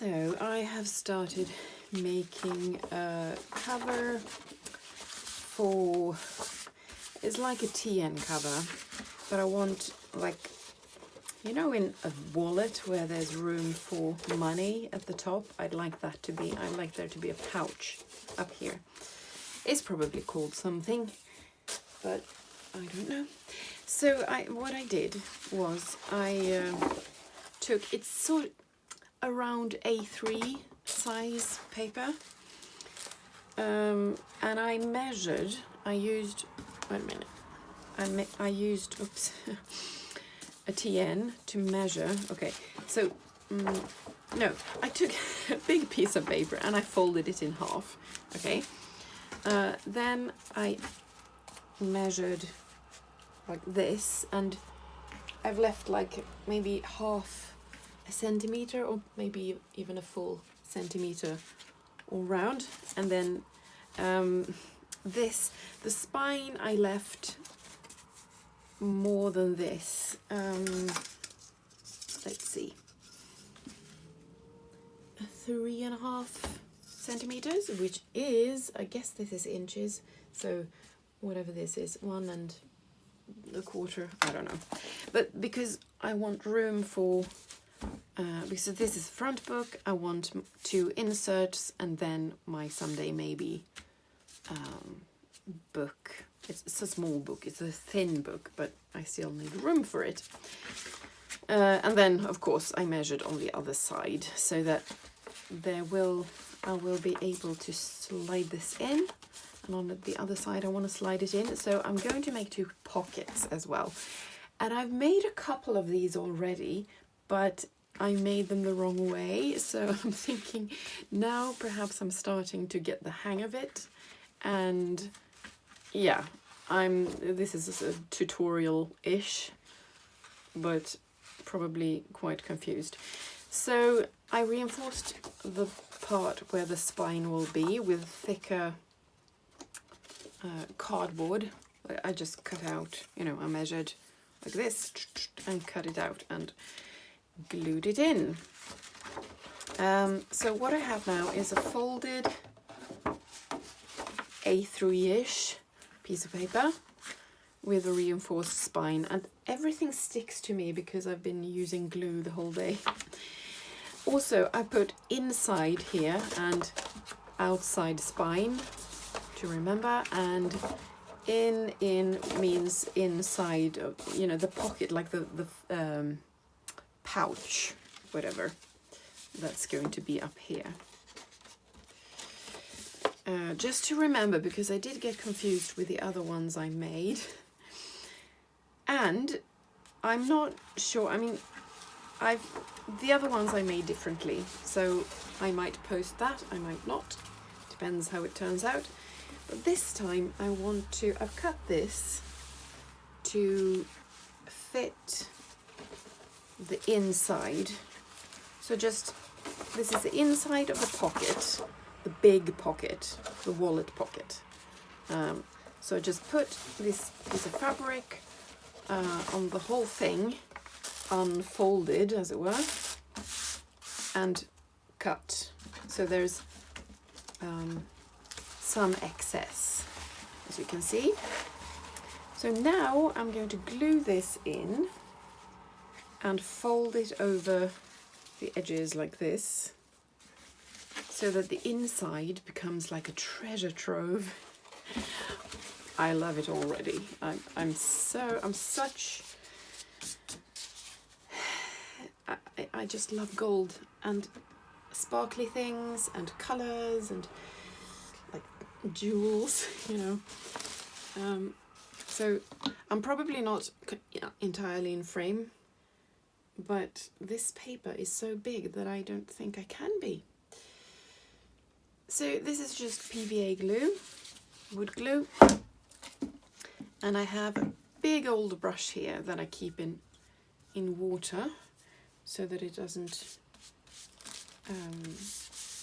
So I have started making a cover for, it's like a TN cover, but I want, like, you know, in a wallet where there's room for money at the top, I'd like there to be a pouch up here. It's probably called something, but I don't know. So what I did was I took, it's sort of around A3 size paper, and I measured, I used, wait a minute, I used, oops, a TN to measure. Okay, so no, I took a big piece of paper and I folded it in half. Okay, then I measured like this, and I've left like maybe half a centimeter or maybe even a full centimeter all round, and then the spine I left more than this. Let's see, 3.5 centimeters, which is, I guess this is inches, so whatever this is, 1.25, I don't know, but because I want room for because this is front book, I want 2 inserts and then my someday maybe book. It's a small book, it's a thin book, but I still need room for it. And then of course I measured on the other side so that I will be able to slide this in, and on the other side I want to slide it in. So I'm going to make 2 pockets as well, and I've made a couple of these already, but I made them the wrong way, so I'm thinking now perhaps I'm starting to get the hang of it, and yeah, this is a tutorial-ish, but probably quite confused. So I reinforced the part where the spine will be with thicker cardboard. I just cut out, you know, I measured like this and cut it out and glued it in. So what I have now is a folded A3-ish piece of paper with a reinforced spine, and everything sticks to me because I've been using glue the whole day. Also, I put inside here and outside spine to remember, and in means inside of, you know, the pocket, like the pouch, whatever, that's going to be up here. Just to remember, because I did get confused with the other ones I made, and I'm not sure, I mean, the other ones I made differently, so I might post that, I might not, depends how it turns out. But this time I've cut this to fit the inside. So just, this is the inside of the pocket, the big pocket, the wallet pocket. So just put this piece of fabric on the whole thing, unfolded as it were, and cut. So there's some excess, as you can see. So now I'm going to glue this in and fold it over the edges like this, so that the inside becomes like a treasure trove. I love it already. I just love gold and sparkly things and colors and like jewels, you know. So I'm probably not entirely in frame, but this paper is so big that I don't think I can be. So this is just PVA glue, wood glue, and I have a big old brush here that I keep in water so that it doesn't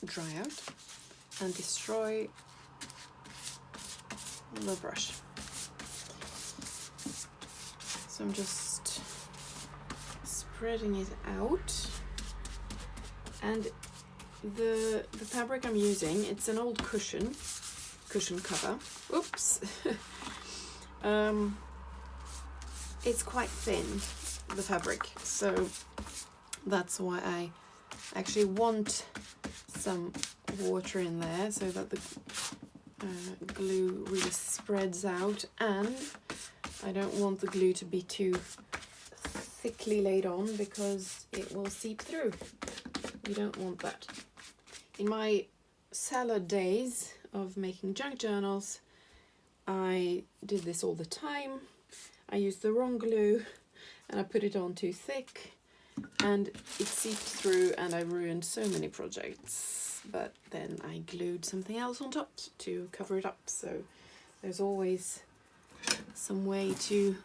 dry out and destroy the brush. So I'm just spreading it out, and the fabric I'm using, it's an old cushion cover. Oops. It's quite thin, the fabric, so that's why I actually want some water in there so that the glue really spreads out, and I don't want the glue to be too thickly laid on because it will seep through. You don't want that. In my salad days of making junk journals, I did this all the time. I used the wrong glue and I put it on too thick and it seeped through and I ruined so many projects. But then I glued something else on top to cover it up. So there's always some way to,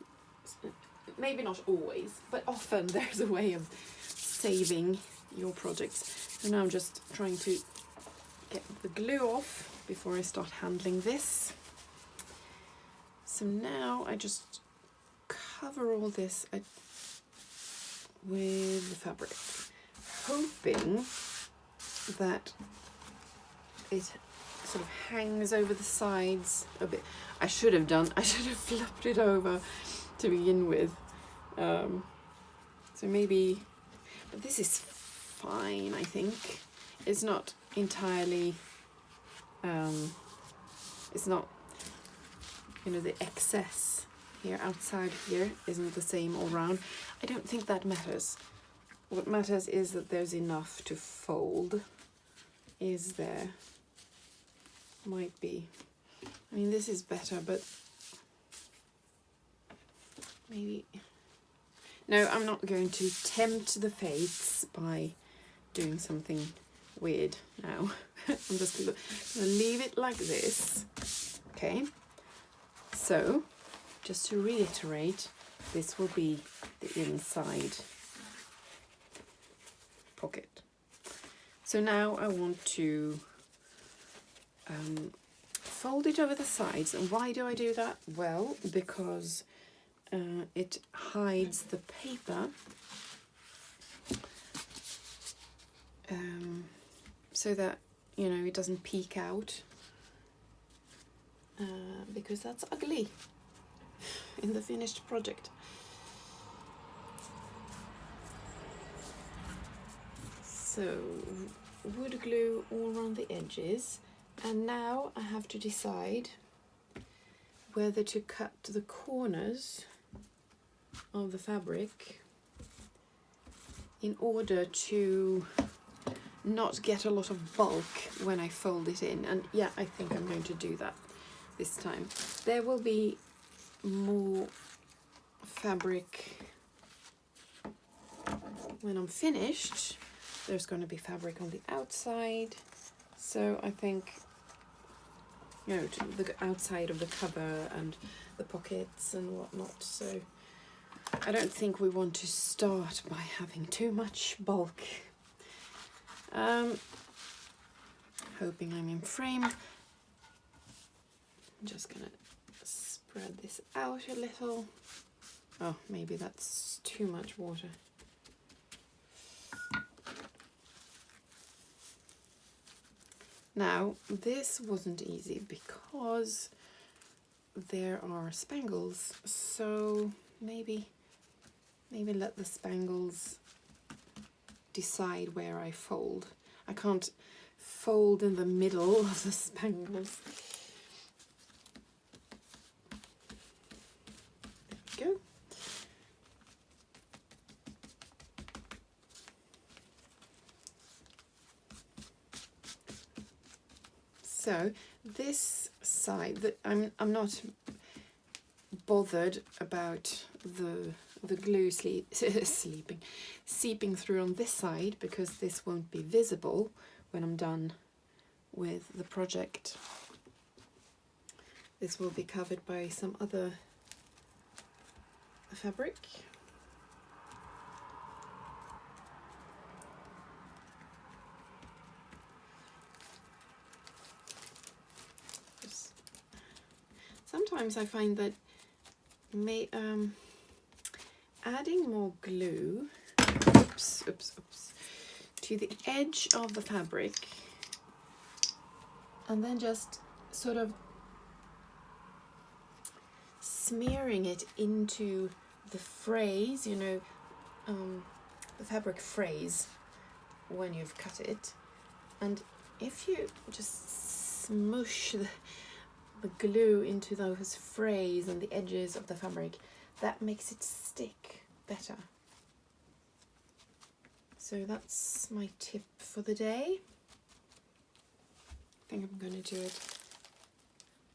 maybe not always, but often there's a way of saving your projects. So now I'm just trying to get the glue off before I start handling this. So now I just cover all this with the fabric, hoping that it sort of hangs over the sides a bit. I should have flipped it over to begin with. So maybe, but this is fine, I think. It's not entirely, it's not, you know, the excess here outside here isn't the same all around. I don't think that matters. What matters is that there's enough to fold. Is there? Might be. I mean, this is better, but maybe. No, I'm not going to tempt the fates by doing something weird now. I'm just going to leave it like this. Okay. So, just to reiterate, this will be the inside pocket. So now I want to fold it over the sides. And why do I do that? Well, because it hides the paper so that, you know, it doesn't peek out, because that's ugly in the finished project. So wood glue all around the edges, and now I have to decide whether to cut the corners of the fabric in order to not get a lot of bulk when I fold it in. And yeah, I think I'm going to do that this time. There will be more fabric when I'm finished. There's going to be fabric on the outside, so I think, you know, to the outside of the cover and the pockets and whatnot. So I don't think we want to start by having too much bulk. Hoping I'm in frame. I'm just gonna spread this out a little. Oh, maybe that's too much water. Now, this wasn't easy because there are spangles, so maybe let the spangles decide where I fold. I can't fold in the middle of the spangles. There we go. So this side, I'm not bothered about the glue seeping through on this side, because this won't be visible when I'm done with the project. This will be covered by some other fabric. Sometimes I find that adding more glue, oops, to the edge of the fabric, and then just sort of smearing it into the frays, you know, the fabric frays when you've cut it. And if you just smush the glue into those frays and the edges of the fabric, that makes it stick better. So that's my tip for the day. I think I'm going to do it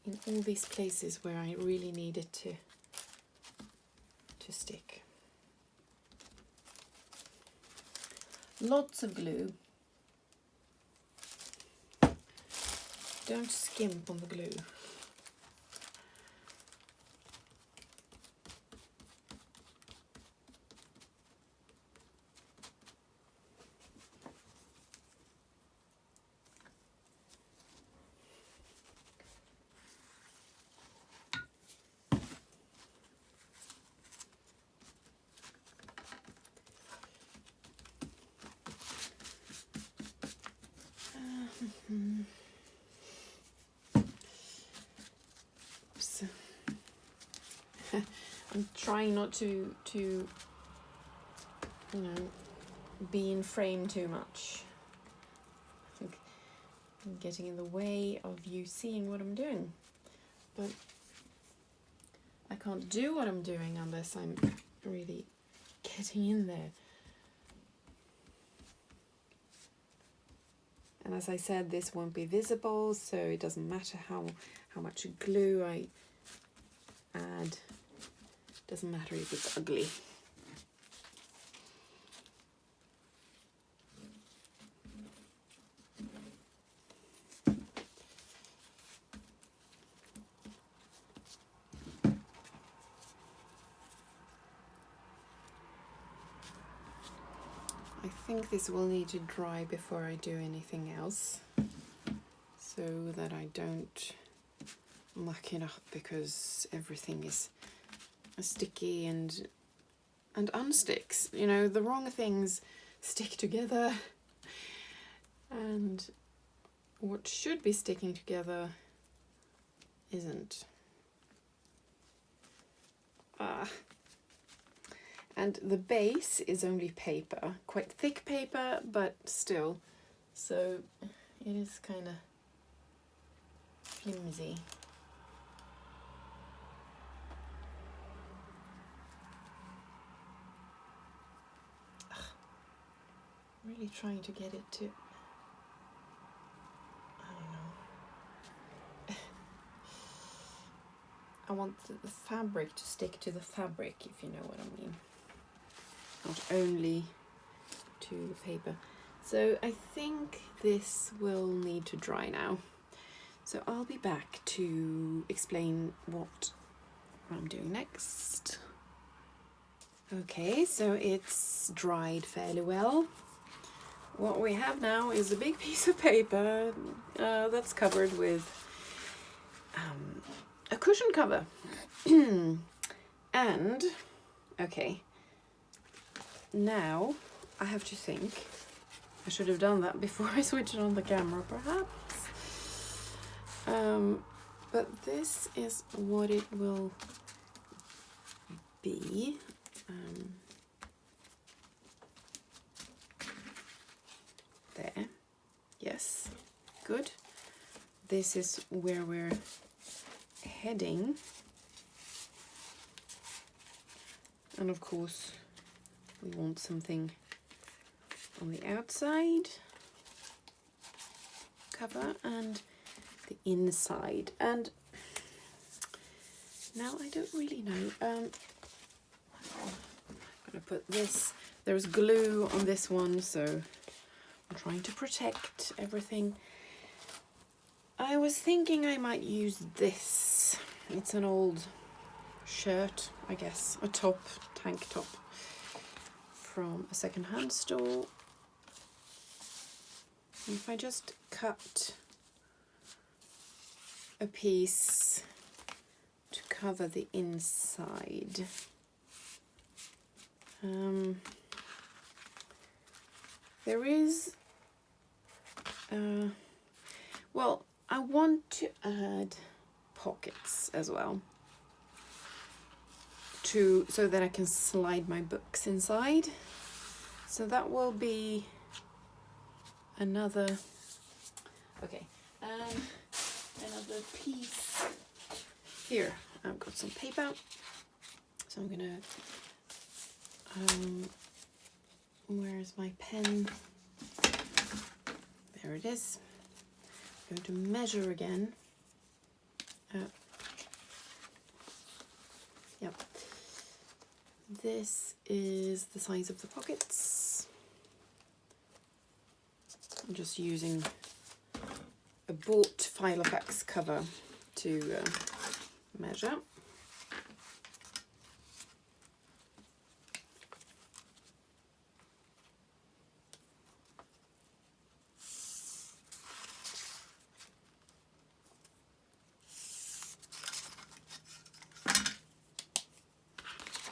in all these places where I really need it to stick. Lots of glue. Don't skimp on the glue. Oops. I'm trying not to you know, be in frame too much. I think I'm getting in the way of you seeing what I'm doing, but I can't do what I'm doing unless I'm really getting in there. And as I said, this won't be visible, so it doesn't matter how much glue I add. Doesn't matter if it's ugly. I think this will need to dry before I do anything else, so that I don't muck it up, because everything is sticky and unsticks. You know, the wrong things stick together, and what should be sticking together isn't. And the base is only paper, quite thick paper, but still, so it is kind of flimsy. I'm really trying to get it to, I don't know. I want the fabric to stick to the fabric, if you know what I mean. Not only to the paper. So I think this will need to dry now. So I'll be back to explain what I'm doing next. Okay, so it's dried fairly well. What we have now is a big piece of paper that's covered with a cushion cover. And, okay, now I have to think. I should have done that before I switched on the camera, perhaps. But this is what it will be. There. Yes, good. This is where we're heading. And of course, we want something on the outside cover and the inside. And now I don't really know. I'm gonna put this. There's glue on this one, so I'm trying to protect everything. I was thinking I might use this. It's an old shirt, I guess, a top, tank top from a second-hand store. If I just cut a piece to cover the inside. There is, well, I want to add pockets as well, so that I can slide my books inside. So that will be another, okay, another piece. Here, I've got some paper, so I'm gonna, where's my pen? There it is. I'm going to measure again. Yep. This is the size of the pockets. I'm just using a bought Filofax cover to measure.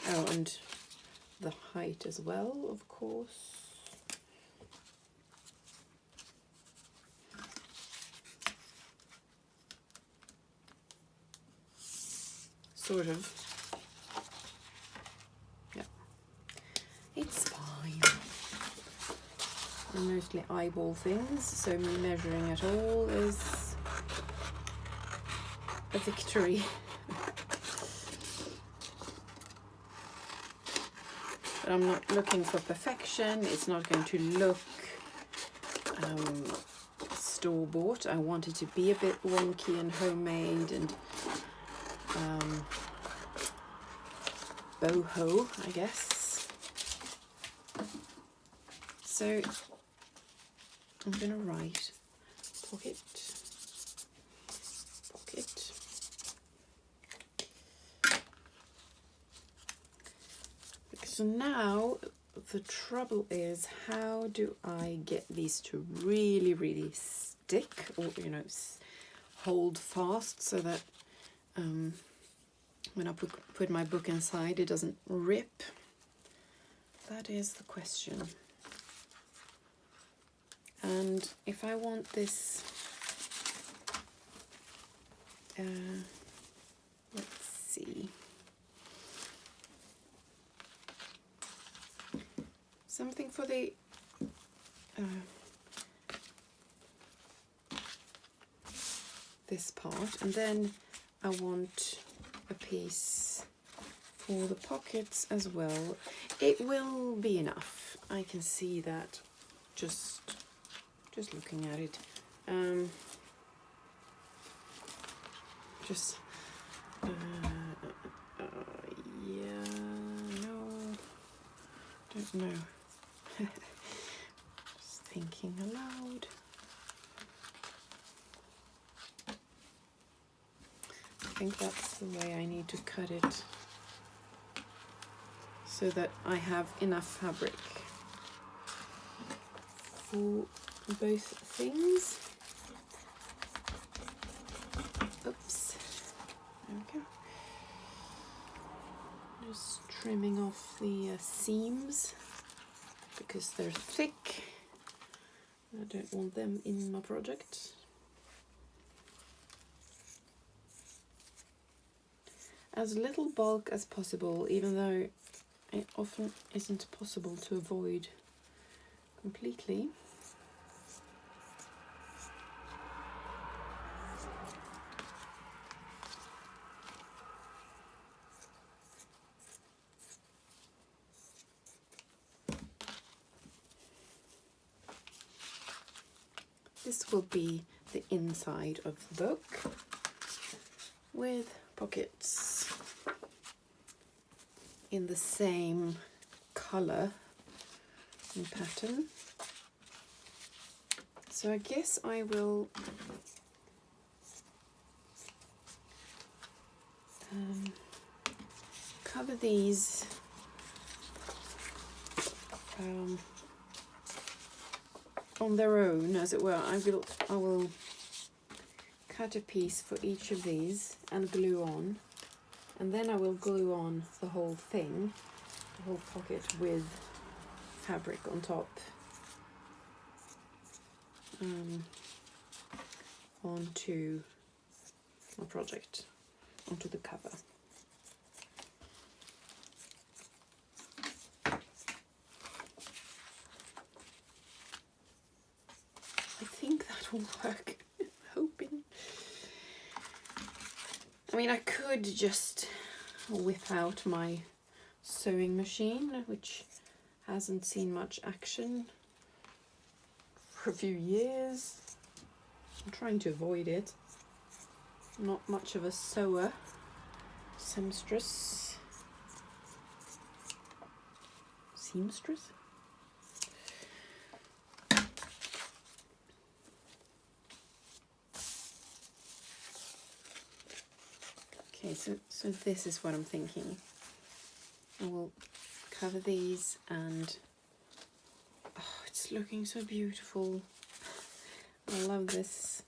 Oh, and the height as well, of course. Sort of. Yeah. It's fine. They're mostly eyeball things, so me measuring at all is a victory. But I'm not looking for perfection. It's not going to look store-bought. I want it to be a bit wonky and homemade and boho, I guess. So I'm going to write pocket, pocket. So now the trouble is, how do I get these to really, really stick, or, you know, hold fast, so that when I put my book inside, it doesn't rip? That is the question. And if I want this, let's see, something for the this part, and then I want a piece for the pockets as well. It will be enough. I can see that just looking at it. Yeah, no, don't know. Just thinking aloud. I think that's the way I need to cut it, so that I have enough fabric for both things. Oops, there we go. Just trimming off the seams, because they're thick. I don't want them in my project. As little bulk as possible, even though it often isn't possible to avoid completely. This will be the inside of the book with pockets in the same color and pattern. So I guess I will cover these on their own, as it were. I will cut a piece for each of these and glue on, and then I will glue on the whole thing, the whole pocket, with fabric on top. onto my project, onto the cover. I think that will work. I'm hoping. I mean, I could just whip out my sewing machine, which hasn't seen much action for a few years. I'm trying to avoid it. Not much of a sewer. Seamstress. Seamstress? Okay, so this is what I'm thinking. I will cover these, and oh, it's looking so beautiful. I love this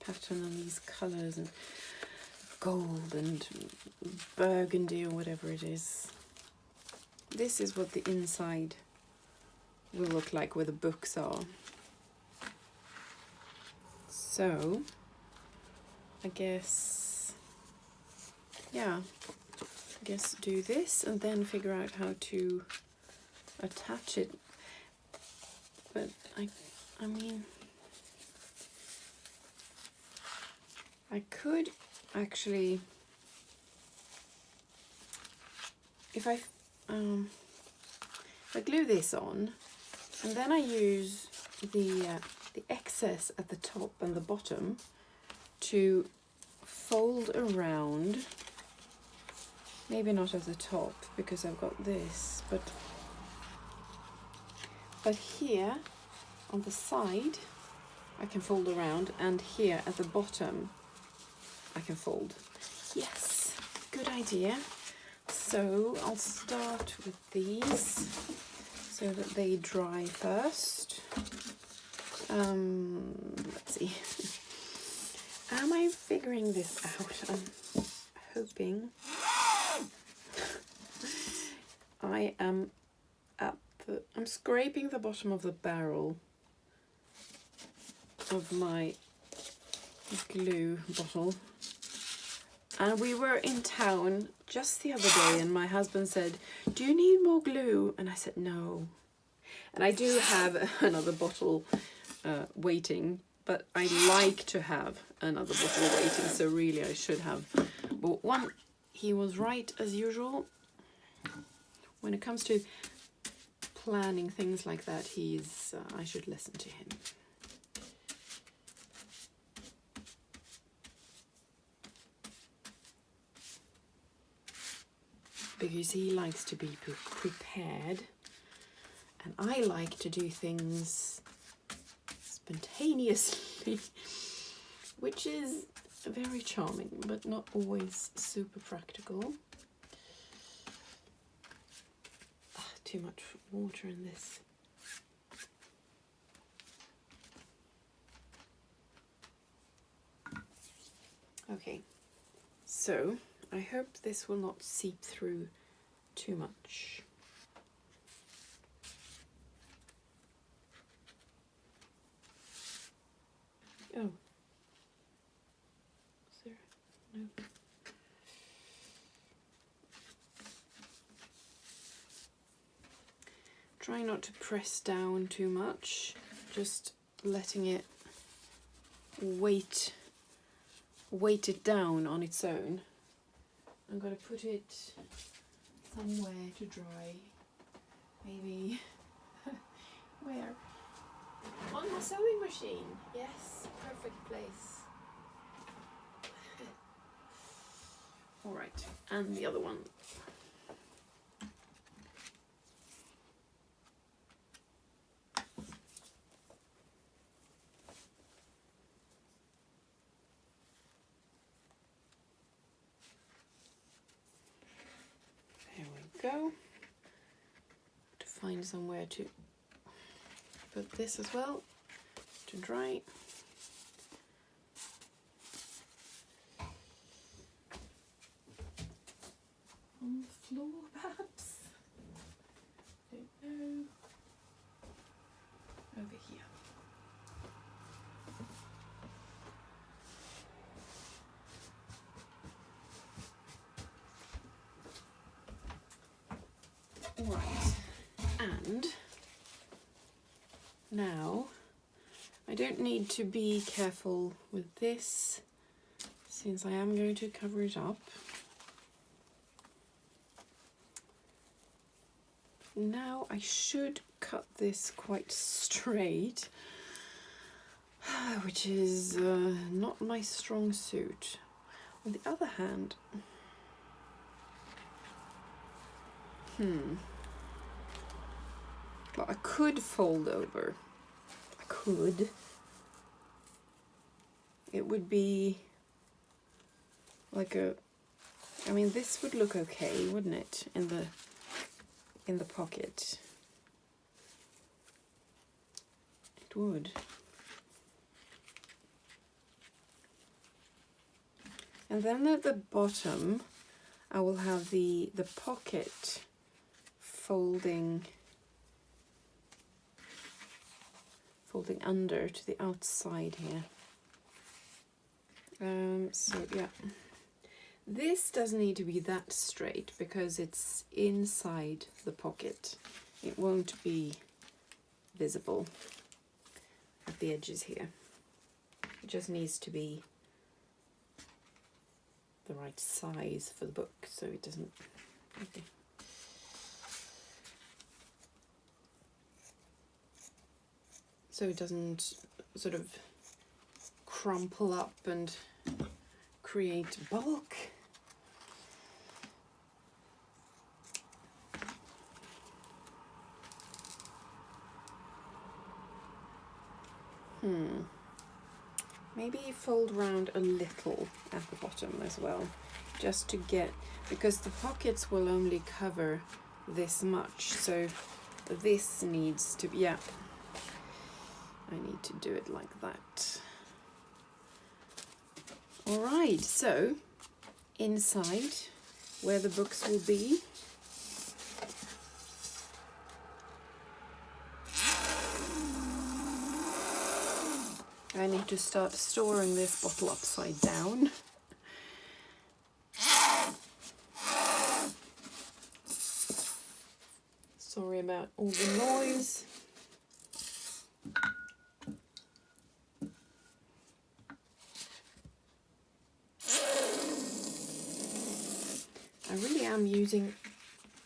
pattern and these colours and gold and burgundy or whatever it is. This is what the inside will look like where the books are. So I guess, yeah, I guess do this and then figure out how to attach it. But I mean, I could actually, if I glue this on, and then I use the excess at the top and the bottom to fold around. Maybe not at the top because I've got this, but here on the side I can fold around, and here at the bottom I can fold. Yes, good idea. So I'll start with these so that they dry first. Let's see. Am I figuring this out? I'm hoping. I am I'm scraping the bottom of the barrel of my glue bottle. And we were in town just the other day, and my husband said, "Do you need more glue?" And I said, "No." And I do have another bottle waiting, but I like to have another bottle waiting, so really I should have bought one. He was right as usual. When it comes to planning things like that, I should listen to him. Because he likes to be prepared, and I like to do things spontaneously, which is very charming, but not always super practical. Too much water in this. Okay, so I hope this will not seep through too much. Oh, is there? No. Try not to press down too much, just letting it weight it down on its own. I'm going to put it somewhere to dry. Maybe where? On my sewing machine. Yes, perfect place. All right, and the other one. Go to find somewhere to put this as well to dry. On the floor, perhaps? Don't know. Over here. Right, and now I don't need to be careful with this since I am going to cover it up. Now I should cut this quite straight, which is not my strong suit. On the other hand, well, I could fold over. I could. It would be like a, I mean, this would look okay, wouldn't it, in the pocket? It would. And then at the bottom, I will have the pocket folding under to the outside here. So yeah, this doesn't need to be that straight because it's inside the pocket. It won't be visible at the edges here. It just needs to be the right size for the book so it doesn't. Okay. So it doesn't sort of crumple up and create bulk. Maybe fold round a little at the bottom as well, just to get, because the pockets will only cover this much, so this needs to be, yeah, I need to do it like that. Alright, so inside where the books will be, I need to start storing this bottle upside down. Sorry about all the noise. I really am using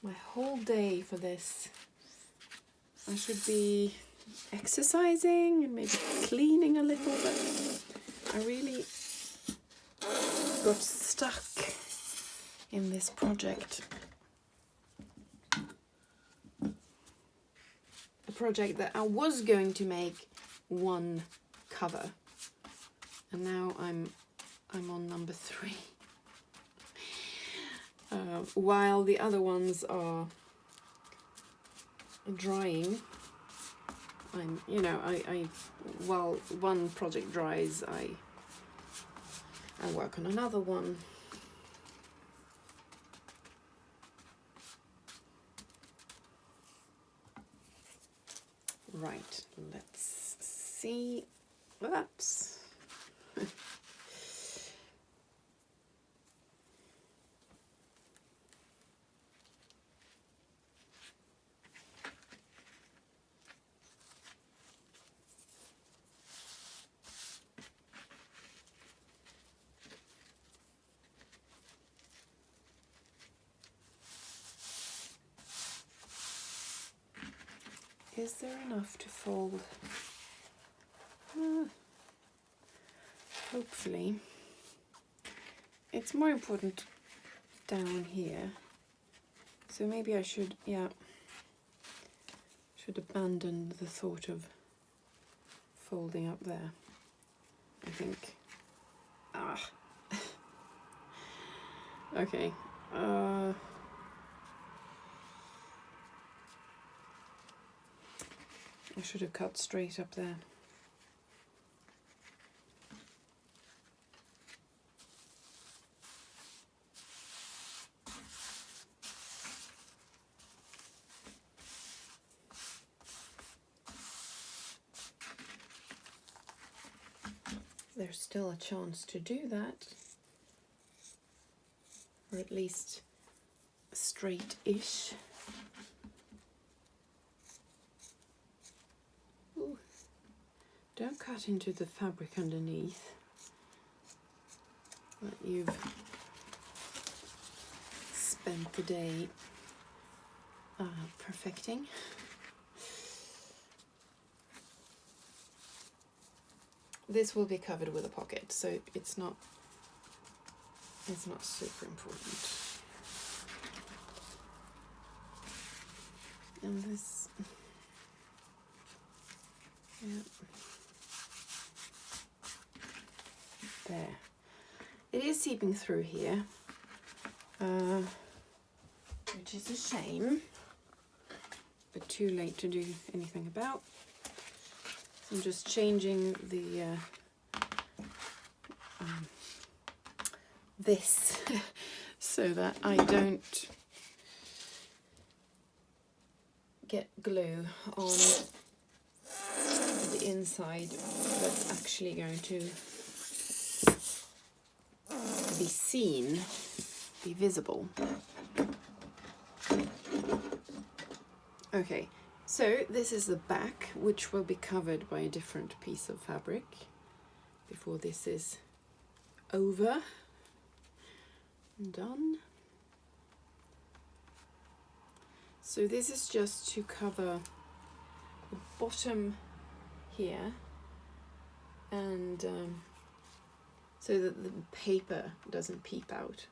my whole day for this. I should be exercising and maybe cleaning a little, but I really got stuck in this project. A project that I was going to make one cover, and now I'm on number 3. While the other ones are drying, while one project dries, I work on another one. Right, let's see. Oops. Is there enough to fold? Hopefully. It's more important down here. So maybe I should, should abandon the thought of folding up there, I think. Okay. I should have cut straight up there. There's still a chance to do that, or at least straight-ish. Don't cut into the fabric underneath that you've spent the day perfecting. This will be covered with a pocket, so it's not super important. And this, yeah, there. It is seeping through here, which is a shame, but too late to do anything about. So I'm just changing the this so that I don't get glue on the inside that's actually going to be seen, be visible. Okay, so this is the back, which will be covered by a different piece of fabric before this is over and done. So this is just to cover the bottom here, and so that the paper doesn't peep out.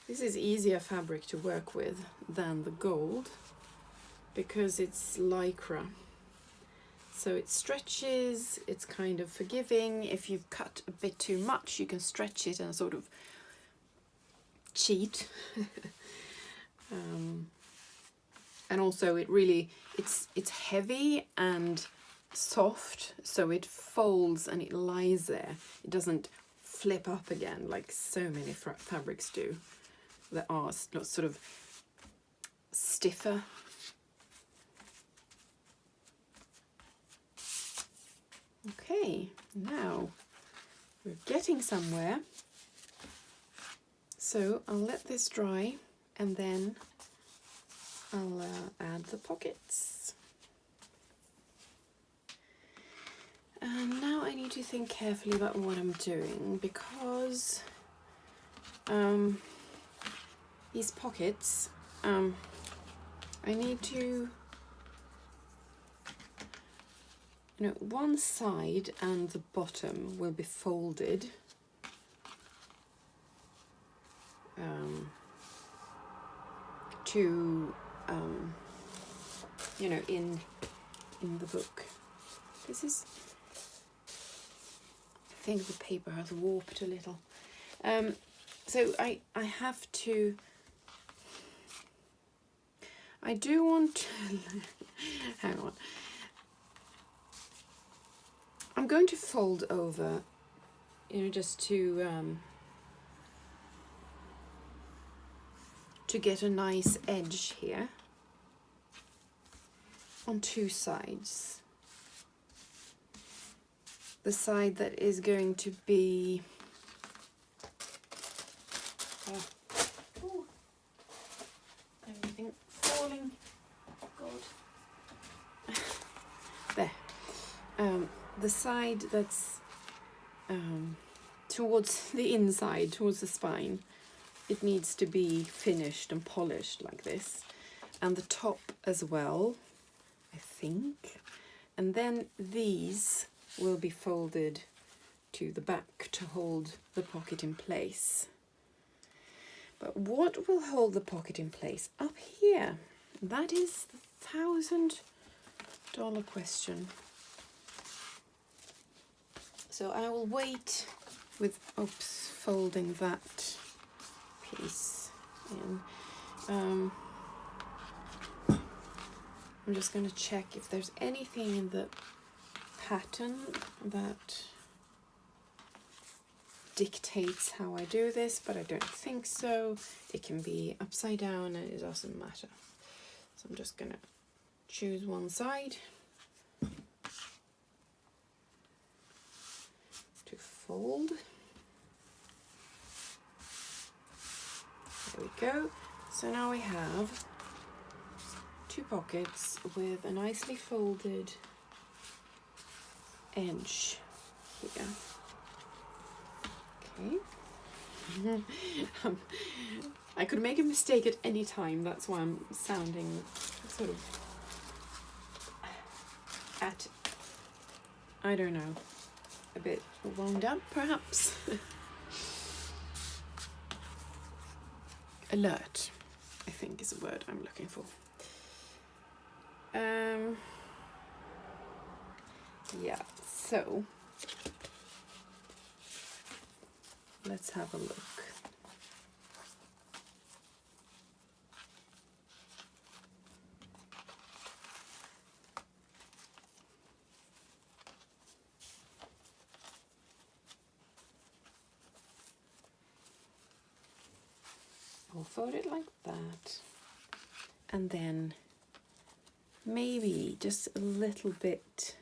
This is easier fabric to work with than the gold because it's lycra. So it stretches, it's kind of forgiving. If you've cut a bit too much, you can stretch it and sort of cheat. And also it's heavy and soft, so it folds and it lies there. It doesn't flip up again like so many fabrics do that are sort of stiffer. Okay, now we're getting somewhere. So I'll let this dry and then I'll add the pockets. And now I need to think carefully about what I'm doing, because these pockets, I need to, one side and the bottom will be folded to in the book. This is, I think the paper has warped a little. So I have to, I do want to, hang on. I'm going to fold over, just to get a nice edge here on two sides. The side that is going to be everything falling, God. There. The side that's towards the inside, towards the spine, it needs to be finished and polished like this, and the top as well, I think. And then these will be folded to the back to hold the pocket in place. But what will hold the pocket in place up here? That is the $1,000 question. So I will wait with folding that piece in. I'm just going to check if there's anything in the pattern that dictates how I do this, but I don't think so. It can be upside down and it doesn't matter. So I'm just going to choose one side to fold. There we go. So now we have two pockets with a nicely folded edge here. Okay. I could make a mistake at any time, that's why I'm sounding sort of at, I don't know, a bit wound up perhaps. Alert, I think is a word I'm looking for. Yeah, so let's have a look. I'll fold it like that, and then maybe just a little bit.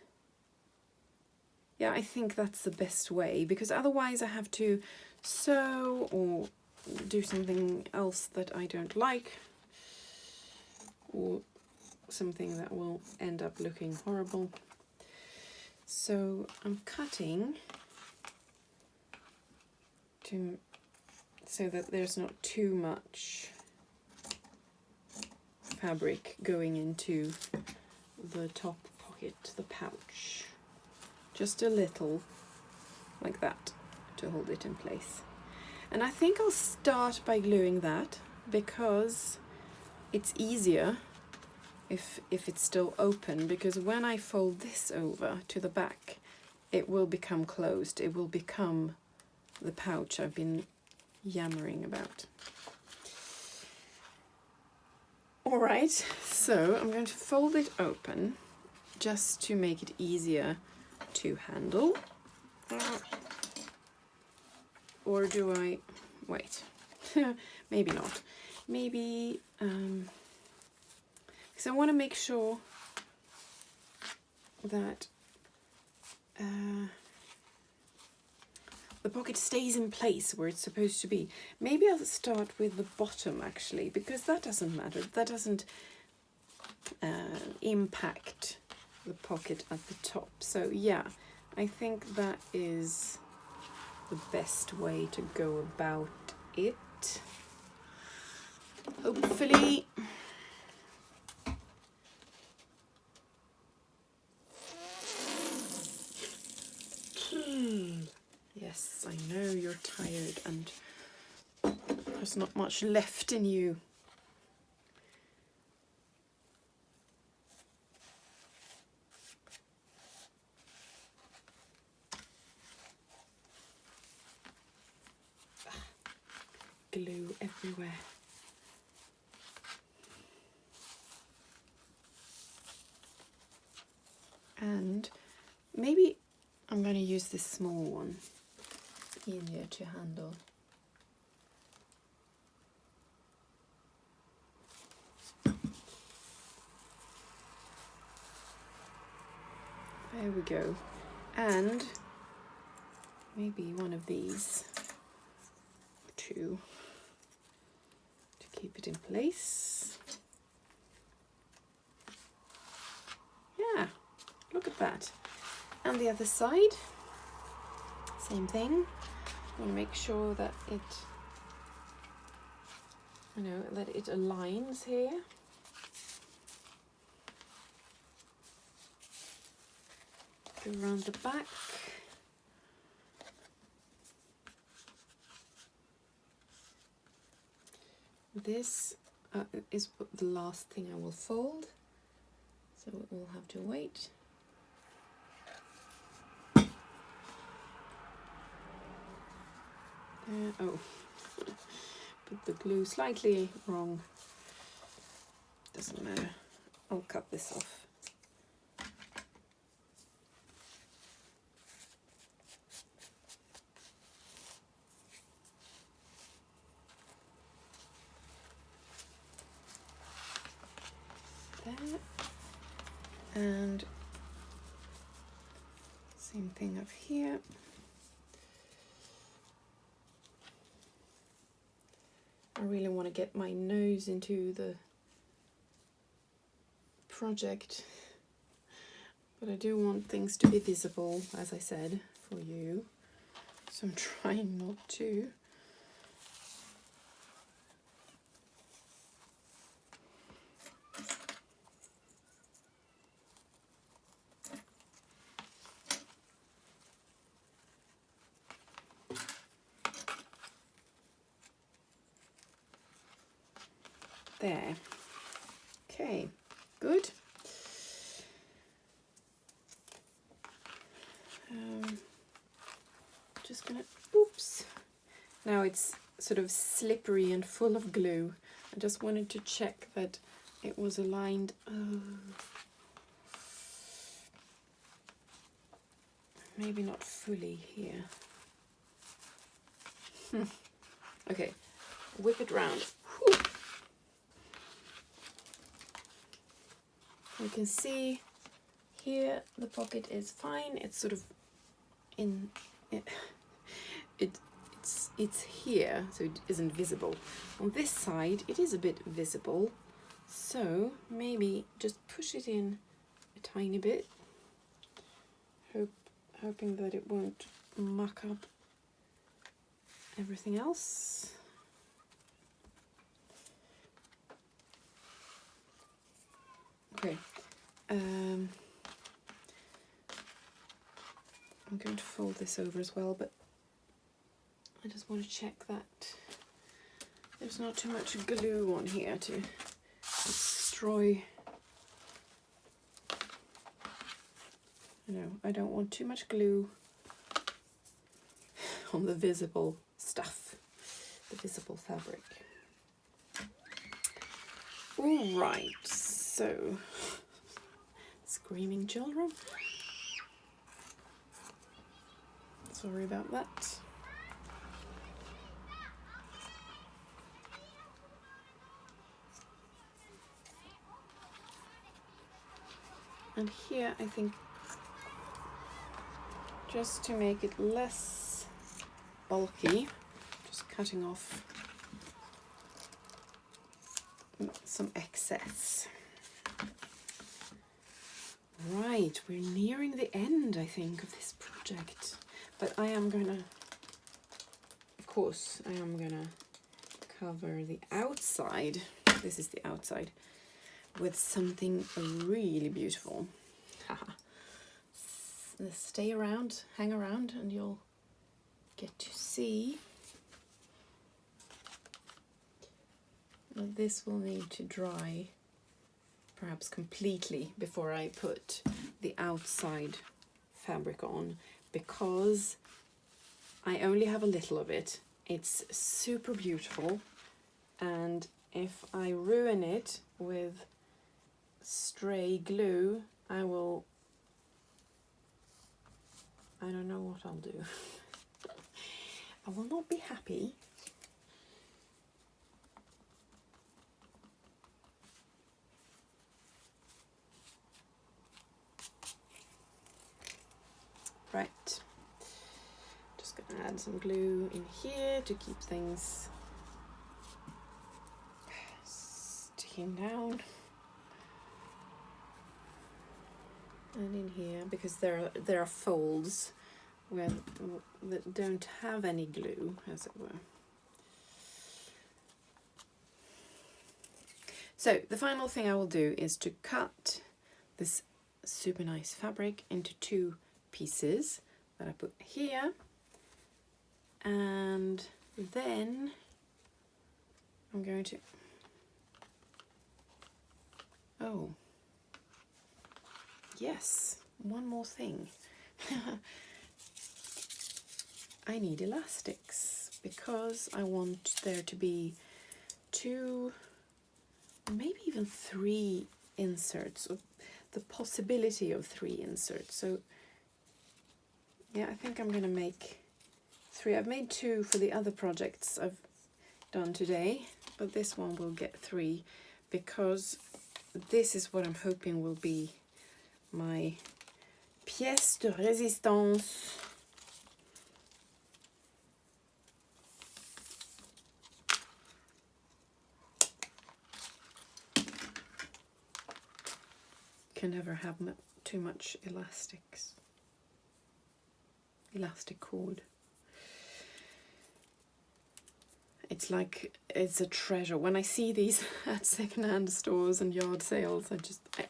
Yeah, I think that's the best way, because otherwise I have to sew or do something else that I don't like, or something that will end up looking horrible. So I'm cutting so that there's not too much fabric going into the top pocket, the pouch. Just a little, like that, to hold it in place. And I think I'll start by gluing that, because it's easier if it's still open, because when I fold this over to the back, it will become closed. It will become the pouch I've been yammering about. All right, so I'm going to fold it open just to make it easier to handle. Or do I wait? Maybe not. Maybe because I want to make sure that the pocket stays in place where it's supposed to be. Maybe I'll start with the bottom actually, because that doesn't matter. That doesn't impact the pocket at the top. So yeah, I think that is the best way to go about it. Hopefully. Yes, I know you're tired and there's not much left in you. Glue everywhere. And maybe I'm going to use this small one. Easier to handle. There we go. And maybe one of these, two, to keep it in place. Yeah, look at that. And the other side, same thing. I want to make sure that it, that it aligns here. Go around the back. This is the last thing I will fold, so we'll have to wait. Oh, put the glue slightly wrong. Doesn't matter. I'll cut this off. There. And same thing up here. I really want to get my nose into the project, but I do want things to be visible, as I said, for you, so I'm trying not to. There. Okay, good. Just gonna, oops. Now it's sort of slippery and full of glue. I just wanted to check that it was aligned. Oh. Maybe not fully here. Okay, whip it round. Whew. You can see here the pocket is fine. It's sort of in it's here, so it isn't visible. On this side it is a bit visible, so maybe just push it in a tiny bit, hoping that it won't muck up everything else. Okay, I'm going to fold this over as well, but I just want to check that there's not too much glue on here to destroy. I don't want too much glue on the visible stuff, the visible fabric. All right, so screaming children. Sorry about that. And here I think, just to make it less bulky, just cutting off some excess. Right, we're nearing the end, I think, of this project. But I am gonna, of course, I am gonna cover the outside, this is the outside, with something really beautiful. Stay around, hang around, and you'll get to see. But this will need to dry perhaps completely before I put the outside fabric on, because I only have a little of it. It's super beautiful, and if I ruin it with stray glue, I don't know what I'll do. I will not be happy. Right, just gonna add some glue in here to keep things sticking down. And in here, because there are folds that don't have any glue, as it were. So the final thing I will do is to cut this super nice fabric into two pieces that I put here, and then I'm going to, oh yes, one more thing. I need elastics, because I want there to be 2, maybe even 3 inserts, or the possibility of 3 inserts. So yeah, I think I'm gonna make 3. I've made 2 for the other projects I've done today, but this one will get 3, because this is what I'm hoping will be my pièce de résistance. can never have too much elastic cord. It's like it's a treasure. When I see these at secondhand stores and yard sales, I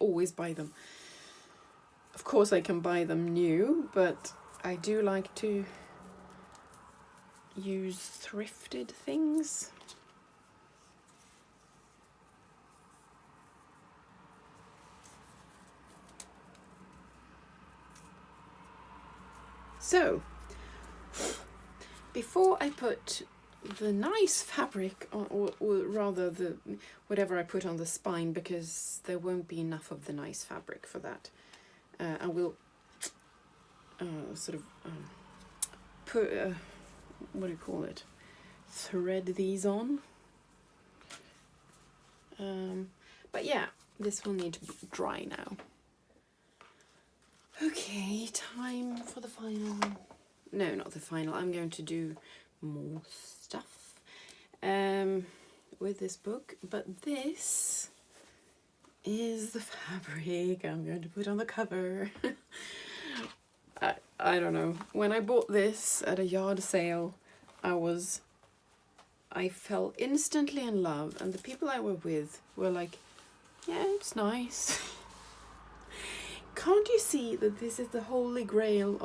always buy them. Of course I can buy them new, but I do like to use thrifted things. So, before I put the nice fabric on, or rather the whatever I put on the spine, because there won't be enough of the nice fabric for that, I will sort of put what do you call it? Thread these on. But yeah, this will need to dry now. Okay, time for the final. No, not the final. I'm going to do more stuff with this book, but this is the fabric I'm going to put on the cover. I don't know. When I bought this at a yard sale, I fell instantly in love, and the people I were with were like, yeah, it's nice. Can't you see that this is the holy grail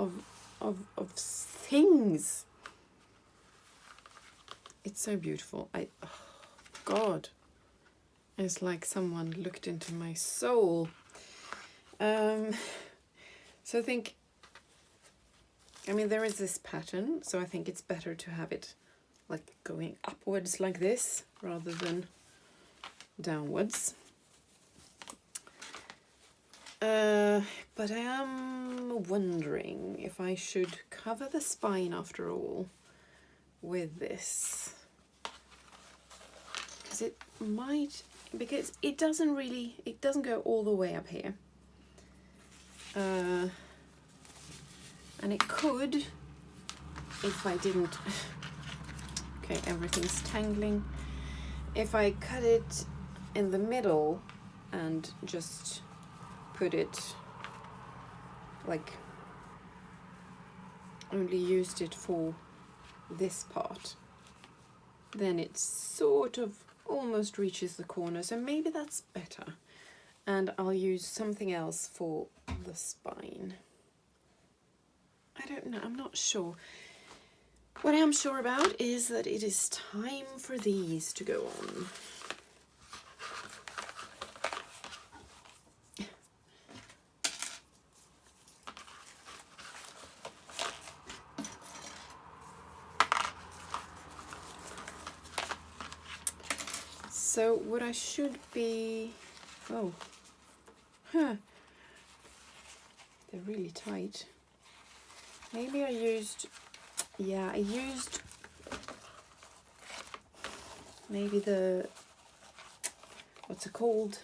of things? It's so beautiful. Oh, God. It's like someone looked into my soul. So I mean, there is this pattern, so I think it's better to have it like going upwards like this rather than downwards. But I am wondering if I should cover the spine after all with this. Because it doesn't go all the way up here. And it could, if I didn't, okay, everything's tangling. If I cut it in the middle and just put it like only used it for this part, then it sort of almost reaches the corner, so maybe that's better, and I'll use something else for the spine. I don't know, I'm not sure. What I am sure about is that it is time for these to go on. So what I should be, they're really tight. Maybe I used maybe the, what's it called?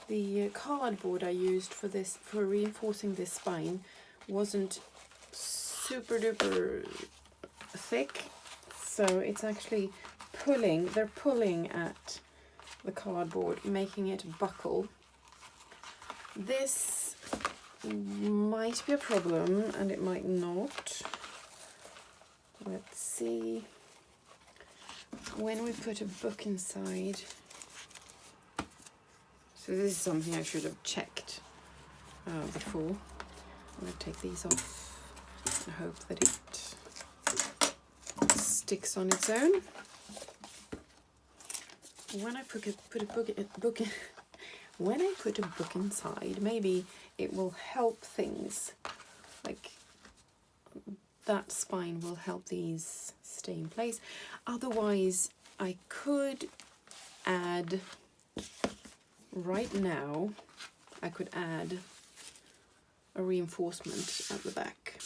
The cardboard I used for this, for reinforcing this spine, wasn't super duper thick, so it's actually they're pulling at the cardboard, making it buckle. This might be a problem, and it might not. Let's see. When we put a book inside, so this is something I should have checked before. I'm going to take these off and hope that it sticks on its own. When I put a book when I put a book inside, maybe it will help things, like that spine will help these stay in place. Otherwise, I could add, right now, I could add a reinforcement at the back.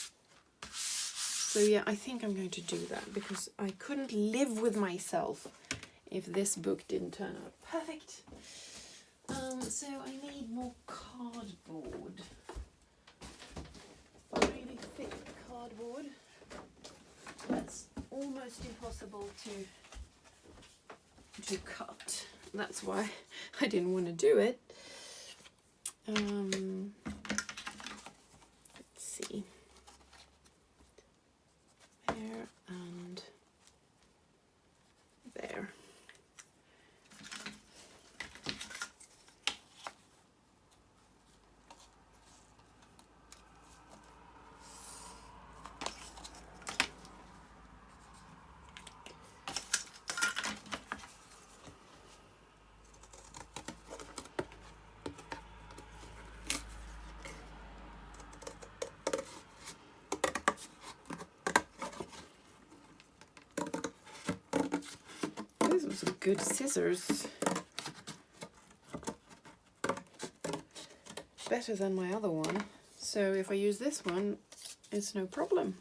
So yeah, I think I'm going to do that, because I couldn't live with myself if this book didn't turn out perfect. So I need more cardboard. Really thick cardboard. That's almost impossible to cut. That's why I didn't want to do it. let's see. There and there. These are some good scissors. Better than my other one. So if I use this one, it's no problem.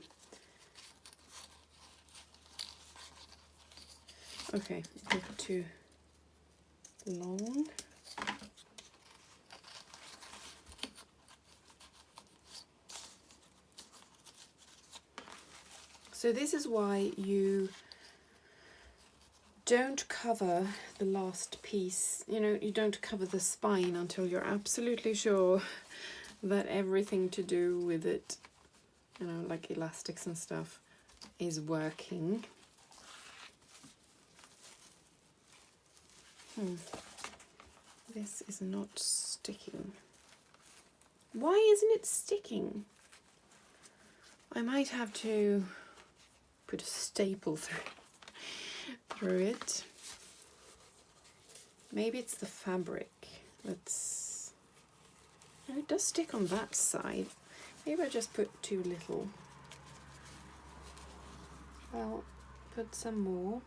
Okay, a bit too long. So this is why you don't cover the last piece, you know, you don't cover the spine until you're absolutely sure that everything to do with it, you know, like elastics and stuff, is working. This is not sticking. Why isn't it sticking? I might have to put a staple through it. Maybe it's the fabric. Let's... No, it does stick on that side. Maybe I just put too little. I'll put some more.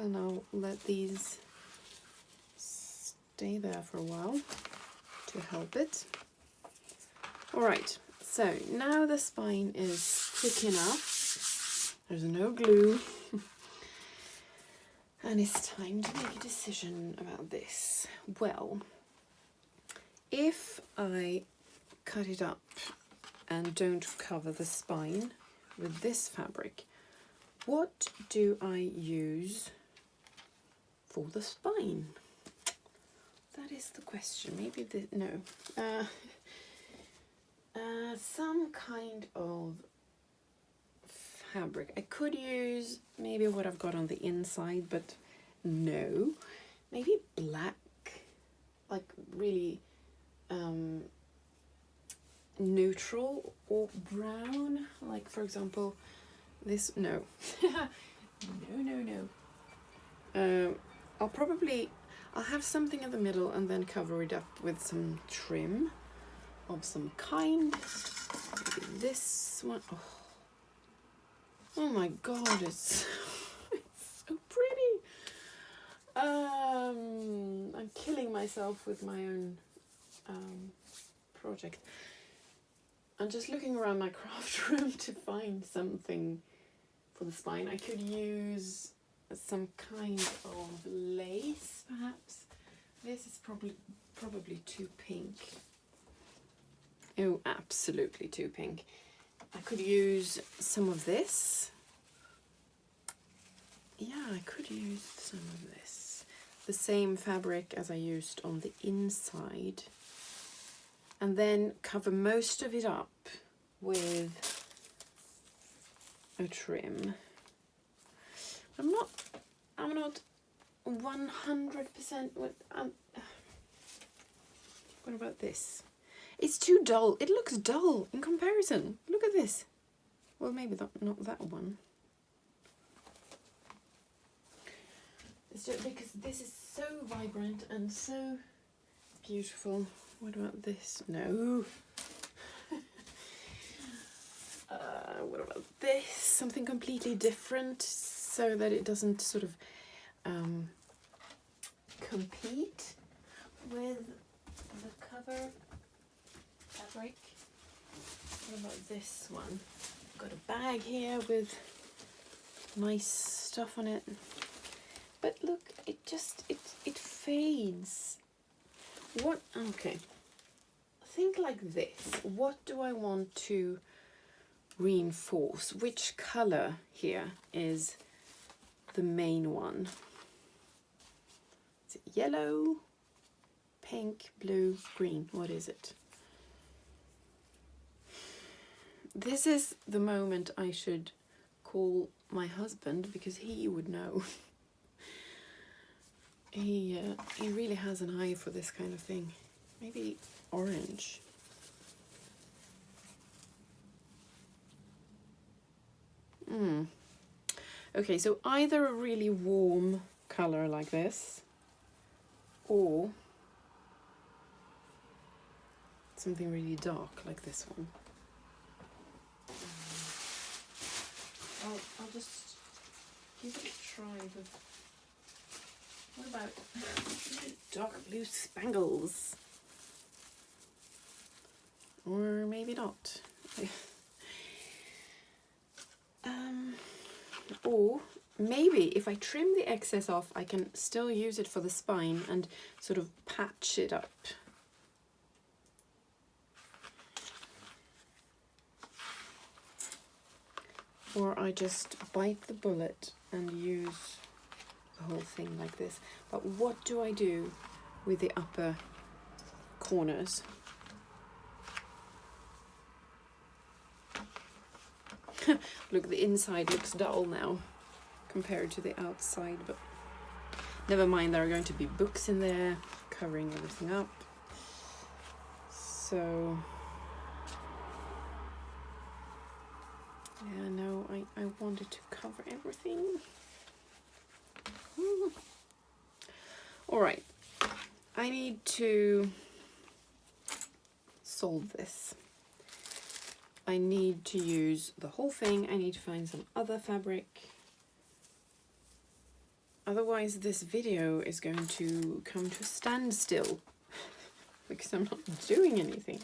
And I'll let these stay there for a while to help it. Alright, so now the spine is thick enough. There's no glue. And it's time to make a decision about this. Well, if I cut it up and don't cover the spine with this fabric, what do I use for the spine? That is the question. Maybe some kind of fabric. I could use maybe what I've got on the inside, but no. Maybe black, like really neutral, or brown, like for example this. No. No. I'll have something in the middle and then cover it up with some trim of some kind. Maybe this one. Oh my god, it's so pretty. I'm killing myself with my own project. I'm just looking around my craft room to find something for the spine. I could use some kind of lace, perhaps. This is probably too pink. Oh, absolutely too pink. I could use some of this. Yeah, I could use some of this. The same fabric as I used on the inside. And then cover most of it up with a trim. I'm not 100% with, what about this? It's too dull. It looks dull in comparison. Look at this. Well, maybe not that one. It's just because this is so vibrant and so beautiful. What about this? No. What about this? Something completely different, so that it doesn't sort of compete with the cover fabric. What about this one? Got a bag here with nice stuff on it. But look, it fades. What, okay. Think like this. What do I want to reinforce? Which color here is the main one? Is it yellow, pink, blue, green? What is it? This is the moment I should call my husband, because he would know. He really has an eye for this kind of thing. Maybe orange. Okay, so either a really warm color like this, or something really dark like this one. I'll just give it a try with, what about dark blue spangles? Or maybe not. Or maybe if I trim the excess off, I can still use it for the spine and sort of patch it up. Or I just bite the bullet and use the whole thing like this. But what do I do with the upper corners? Look, the inside looks dull now compared to the outside, but never mind, there are going to be books in there covering everything up. So yeah, no, I wanted to cover everything. All right, I need to solve this. I need to use the whole thing. I need to find some other fabric. Otherwise this video is going to come to a standstill because I'm not doing anything.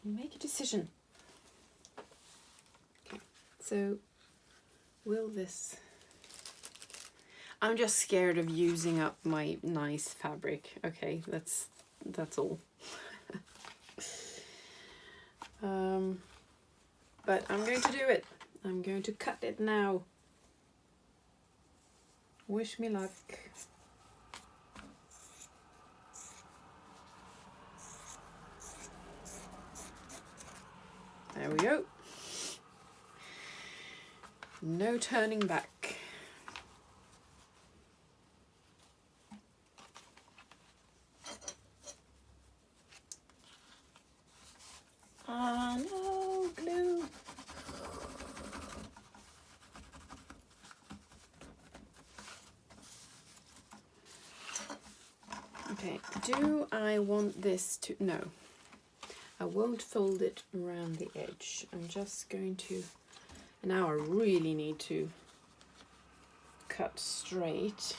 Make a decision. Okay, so will this... I'm just scared of using up my nice fabric. Okay, that's all. But I'm going to do it. I'm going to cut it now. Wish me luck. There we go. No turning back. Ah, no, glue. Okay, do I want this to... No, I won't fold it around the edge. I'm just going to... Now I really need to cut straight.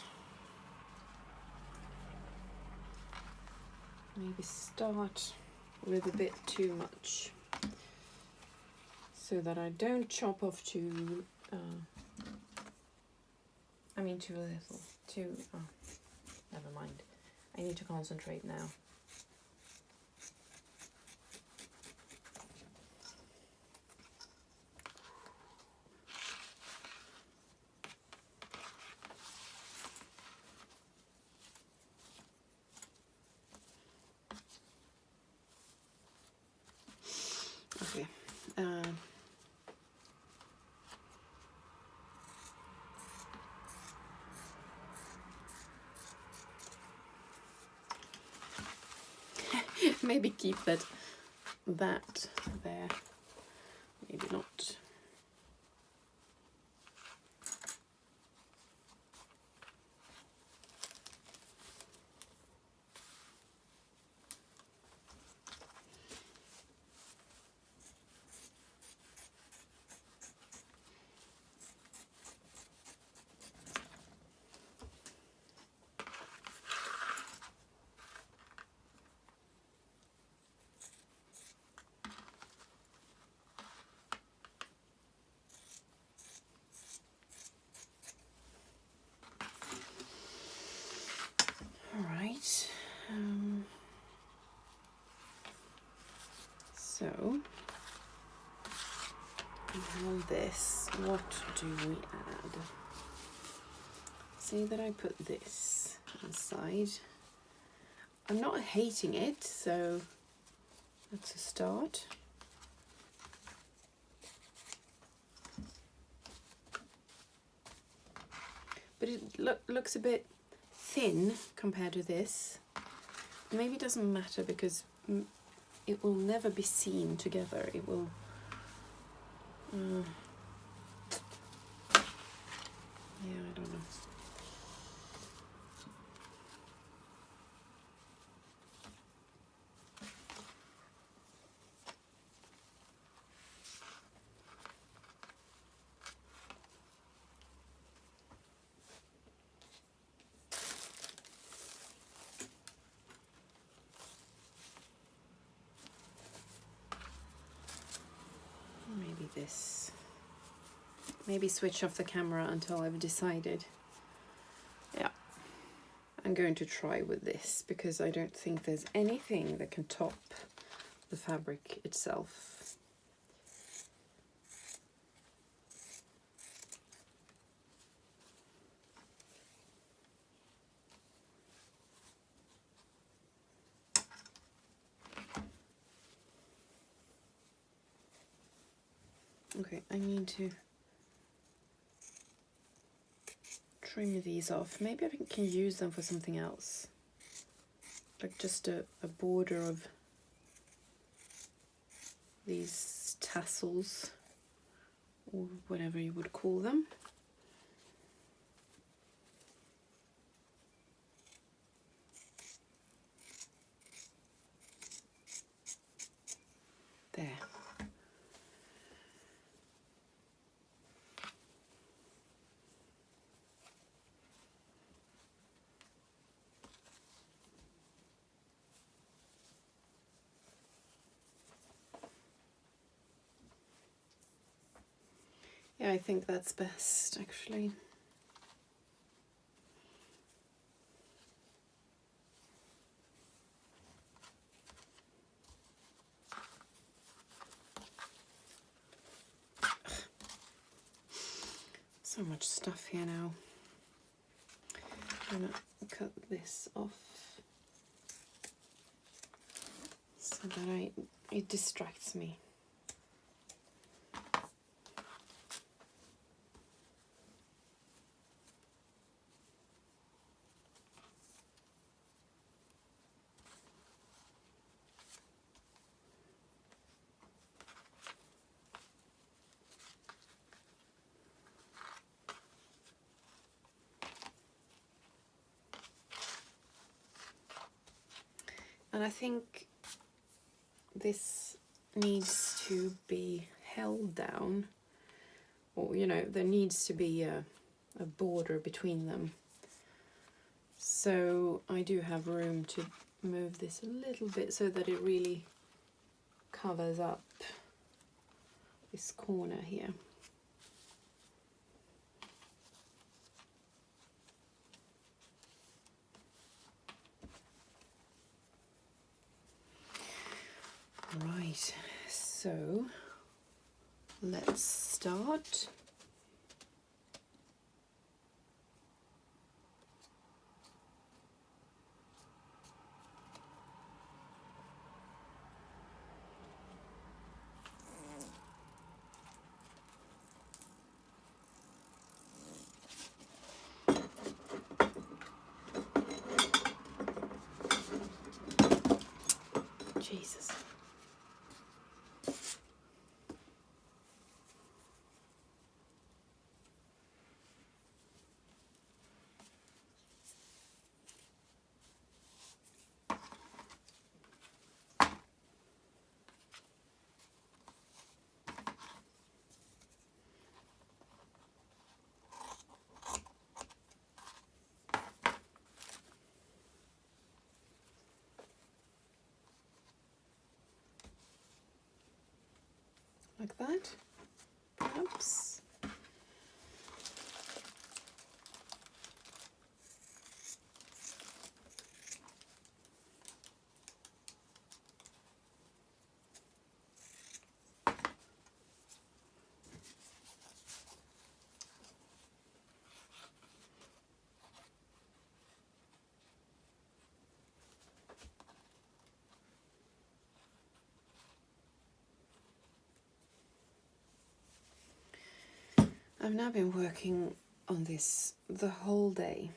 Maybe start with a bit too much so that I don't chop off too... too little. Never mind. I need to concentrate now. Okay. Maybe keep that there. Maybe not. this, what do we add? Say that I put this inside. I'm not hating it, so that's a start. But it looks a bit thin compared to this. Maybe it doesn't matter because it will never be seen together. It will... yeah, I don't know. Maybe this. Maybe switch off the camera until I've decided. Yeah, I'm going to try with this because I don't think there's anything that can top the fabric itself. Okay, I need to trim these off. Maybe I can use them for something else. Like just a border of these tassels, or whatever you would call them. There. Yeah, I think that's best, actually. So much stuff here now. I'm gonna cut this off so that it distracts me. And I think this needs to be held down, or you know, there needs to be a border between them. So I do have room to move this a little bit so that it really covers up this corner here. Right, so let's start. Jesus. Like that, perhaps. I've now been working on this the whole day.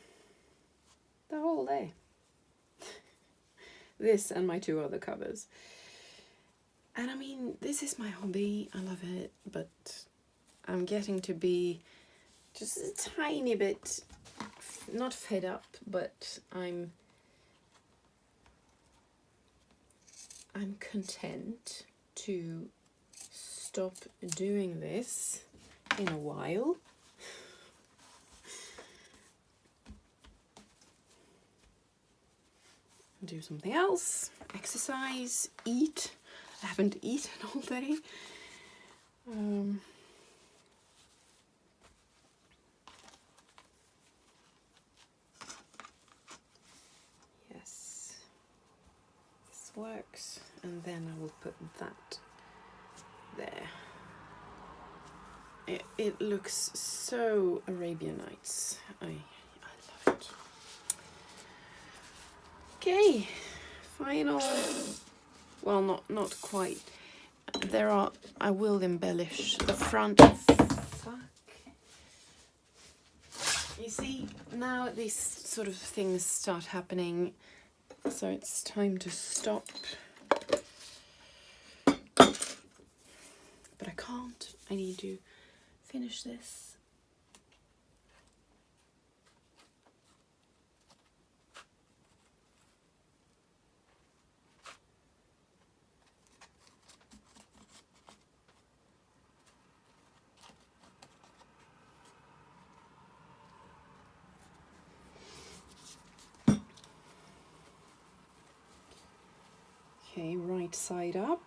The whole day. This and my 2 other covers. And I mean, this is my hobby, I love it, but I'm getting to be just a tiny bit, not fed up, but I'm content to stop doing this in a while. Do something else, exercise, eat. I haven't eaten all day. Yes, this works, and then I will put that there. It looks so Arabian Nights. I love it. Okay, final. Well, not quite. I will embellish the front. Fuck. You see, now these sort of things start happening, so it's time to stop. But I can't. I need to finish this. Okay, right side up.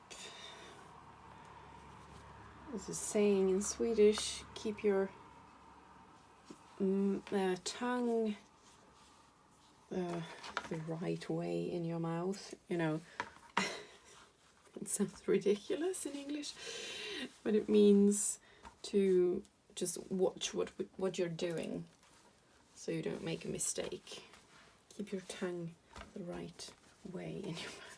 There's a saying in Swedish, keep your tongue the right way in your mouth. You know, it sounds ridiculous in English, but it means to just watch what you're doing so you don't make a mistake. Keep your tongue the right way in your mouth.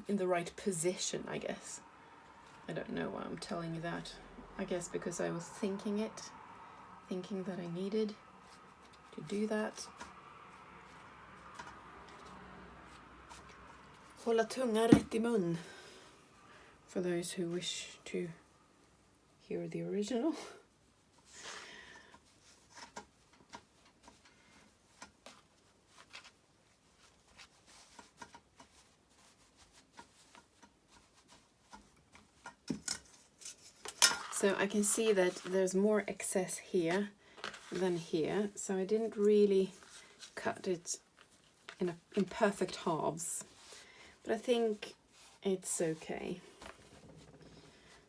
In the right position, I guess. I don't know why I'm telling you that. I guess because I was thinking that I needed to do that. Hålla tungan rätt i mun. For those who wish to hear the original. So I can see that there's more excess here than here, so I didn't really cut it in perfect halves, but I think it's okay.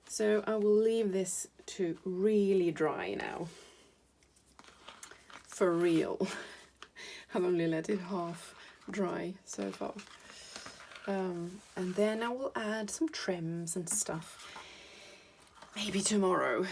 So I will leave this to really dry now. For real. I've only let it half dry so far. And then I will add some trims and stuff. Maybe tomorrow.